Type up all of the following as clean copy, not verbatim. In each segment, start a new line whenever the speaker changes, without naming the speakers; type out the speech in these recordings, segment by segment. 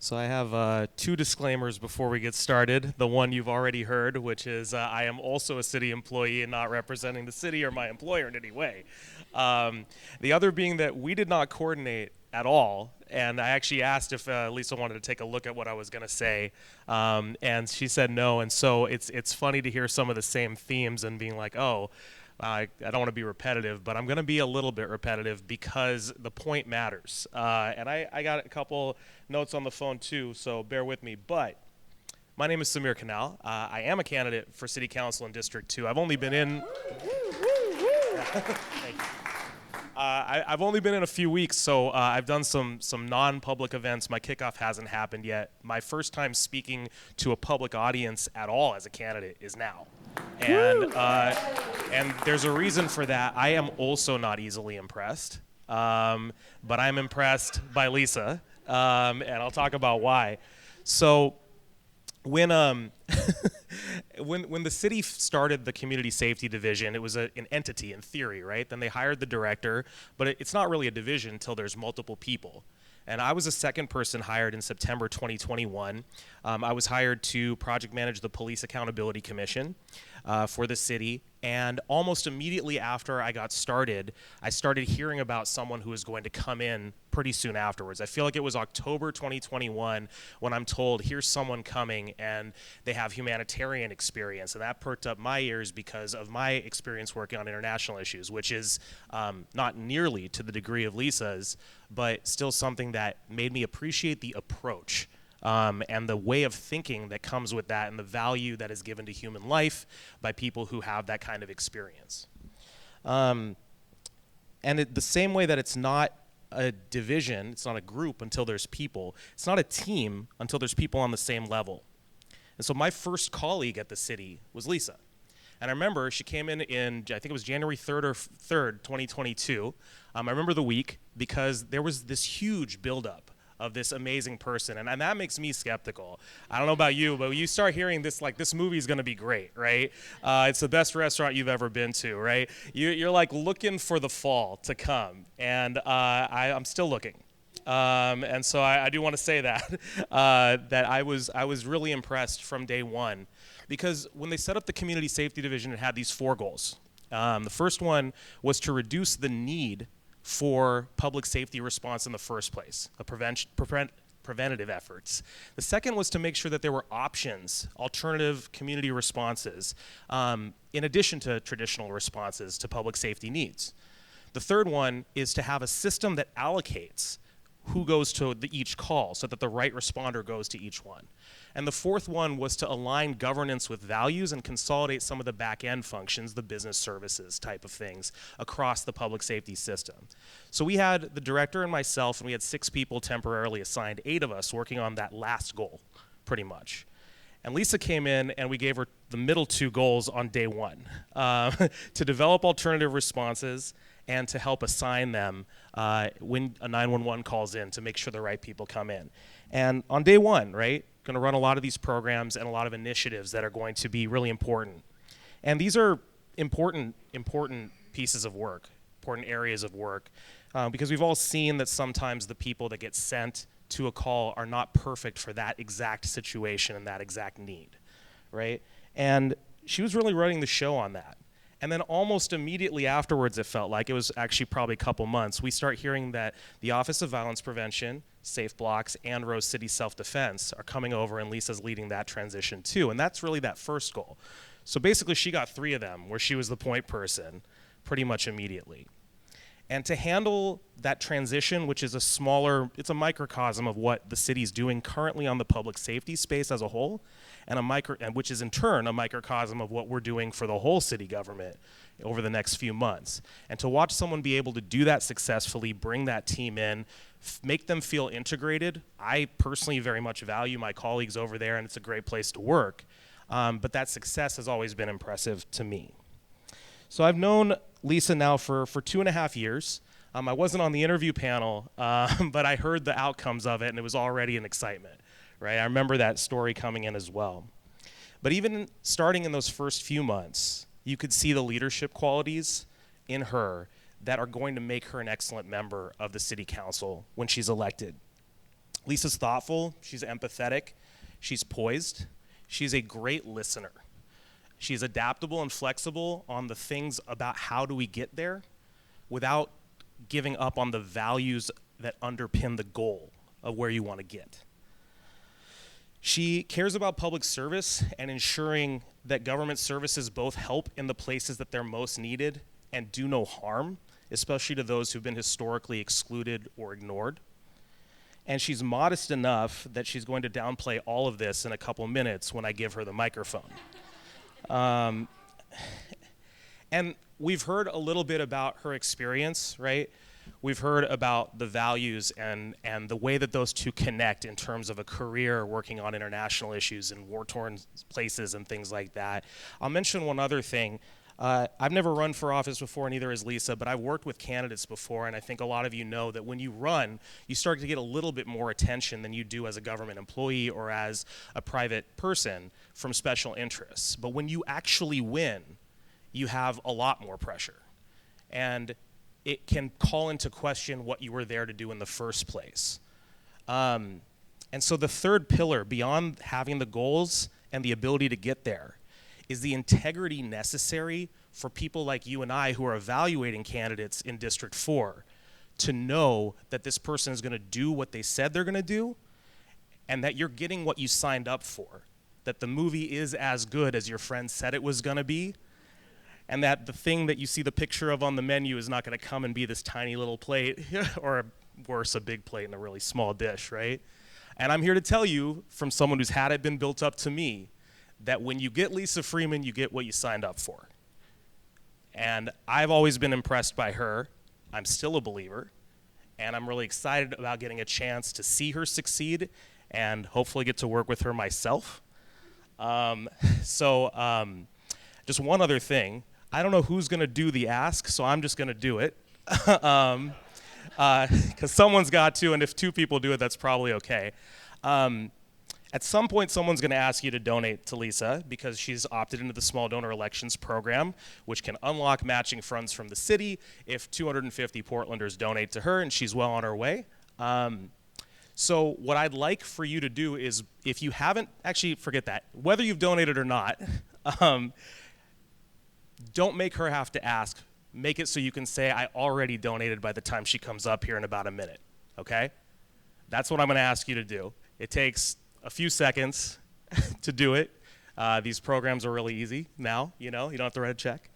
So I have two disclaimers before we get started. The one you've already heard, which is I am also a city employee and not representing the city or my employer in any way. The other being that we did not coordinate at all, and I actually asked if Lisa wanted to take a look at what I was going to say, and she said no. And so it's funny to hear some of the same themes and being like, oh. I don't want to be repetitive, but I'm going to be a little bit repetitive because the point matters. And I got a couple notes on the phone too, so bear with me. But my name is Sameer Kanal. I am a candidate for City Council in District 2. I've only been in. Thank you. I've only been in a few weeks, so I've done some non-public events. My kickoff hasn't happened yet. My first time speaking to a public audience at all as a candidate is now. And there's a reason for that. I am also not easily impressed, but I'm impressed by Lisa, and I'll talk about why. So when when the city started the community safety division, it was an entity in theory, right? Then they hired the director, but it's not really a division until there's multiple people. And I was the second person hired in September 2021. I was hired to project manage the Police Accountability Commission for the city. And almost immediately after I got started, I started hearing about someone who was going to come in pretty soon afterwards. I feel like it was October 2021 when I'm told, here's someone coming and they have humanitarian experience. And that perked up my ears because of my experience working on international issues, which is not nearly to the degree of Lisa's, but still something that made me appreciate the approach. And the way of thinking that comes with that and the value that is given to human life by people who have that kind of experience. And the same way that it's not a division, it's not a group until there's people, it's not a team until there's people on the same level. And so my first colleague at the city was Lisa. And I remember she came in I think it was January 3rd or 3rd, 2022. I remember the week because there was this huge buildup of this amazing person, and that makes me skeptical. I don't know about you, but when you start hearing this, like, this movie is going to be great, right? It's the best restaurant you've ever been to, right? You're like looking for the fall to come, and I'm still looking. And so I do want to say that that I was really impressed from day one, because when they set up the community safety division, it had these 4 goals. The first one was to reduce the need for public safety response in the first place, preventative efforts. The second was to make sure that there were options, alternative community responses, in addition to traditional responses to public safety needs. The third one is to have a system that allocates who goes to each call so that the right responder goes to each one. And the fourth one was to align governance with values and consolidate some of the back-end functions, the business services type of things, across the public safety system. So we had the director and myself, and we had 6 people temporarily assigned, 8 of us working on that last goal, pretty much. And Lisa came in, and we gave her the middle 2 goals on day 1, to develop alternative responses and to help assign them when a 911 calls in to make sure the right people come in. And on day 1, right, going to run a lot of these programs and a lot of initiatives that are going to be really important. And these are important pieces of work, important areas of work, because we've all seen that sometimes the people that get sent to a call are not perfect for that exact situation and that exact need, right? And she was really running the show on that. And then almost immediately afterwards, it felt like, it was actually probably a couple months, we start hearing that the Office of Violence Prevention, Safe Blocks, and Rose City Self-Defense are coming over, and Lisa's leading that transition too. And that's really that first goal. So basically she got 3 of them where she was the point person pretty much immediately. And to handle that transition, which is it's a microcosm of what the city's doing currently on the public safety space as a whole, and which is in turn a microcosm of what we're doing for the whole city government over the next few months. And to watch someone be able to do that successfully, bring that team in, make them feel integrated. I personally very much value my colleagues over there, and it's a great place to work. But that success has always been impressive to me. So I've known Lisa now for 2.5 years. I wasn't on the interview panel, but I heard the outcomes of it, and it was already an excitement, right? I remember that story coming in as well. But even starting in those first few months, you could see the leadership qualities in her that are going to make her an excellent member of the city council when she's elected. Lisa's thoughtful, she's empathetic, she's poised, she's a great listener. She's adaptable and flexible on the things about how do we get there without giving up on the values that underpin the goal of where you want to get. She cares about public service and ensuring that government services both help in the places that they're most needed and do no harm, especially to those who've been historically excluded or ignored. And she's modest enough that she's going to downplay all of this in a couple minutes when I give her the microphone. And we've heard a little bit about her experience, right? We've heard about the values and the way that those two connect in terms of a career working on international issues in war-torn places and things like that. I'll mention one other thing. I've never run for office before, neither has Lisa, but I've worked with candidates before, and I think a lot of you know that when you run, you start to get a little bit more attention than you do as a government employee or as a private person from special interests. But when you actually win, you have a lot more pressure. And it can call into question what you were there to do in the first place. And so the third pillar, beyond having the goals and the ability to get there, is the integrity necessary for people like you and I who are evaluating candidates in District 4 to know that this person is going to do what they said they're going to do and that you're getting what you signed up for, that the movie is as good as your friend said it was going to be, and that the thing that you see the picture of on the menu is not going to come and be this tiny little plate or worse, a big plate in a really small dish, right? And I'm here to tell you, from someone who's had it been built up to me, that when you get Lisa Freeman, you get what you signed up for. And I've always been impressed by her. I'm still a believer. And I'm really excited about getting a chance to see her succeed and hopefully get to work with her myself. Just one other thing. I don't know who's going to do the ask, so I'm just going to do it. Because someone's got to, and if two people do it, that's probably okay. At some point, someone's going to ask you to donate to Lisa because she's opted into the Small Donor Elections program, which can unlock matching funds from the city if 250 Portlanders donate to her, and she's well on her way. So what I'd like for you to do is, if you haven't, actually forget that, whether you've donated or not, don't make her have to ask. Make it so you can say, I already donated by the time she comes up here in about a minute, okay? That's what I'm going to ask you to do. It takes a few seconds to do it. These programs are really easy now, you don't have to write a check.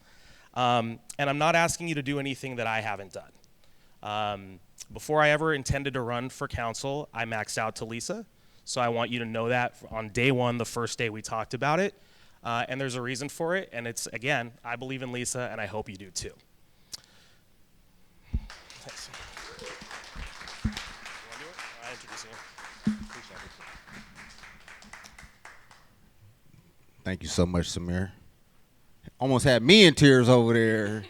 And I'm not asking you to do anything that I haven't done. Before I ever intended to run for council, I maxed out to Lisa. So I want you to know that on day one, the first day we talked about it. And there's a reason for it. And it's, again, I believe in Lisa, and I hope you do too. Thanks. You want to do it? I'll introduce you.
Thank you so much, Sameer. Almost had me in tears over there.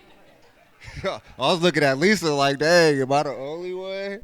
I was looking at Lisa like, dang, am I the only one?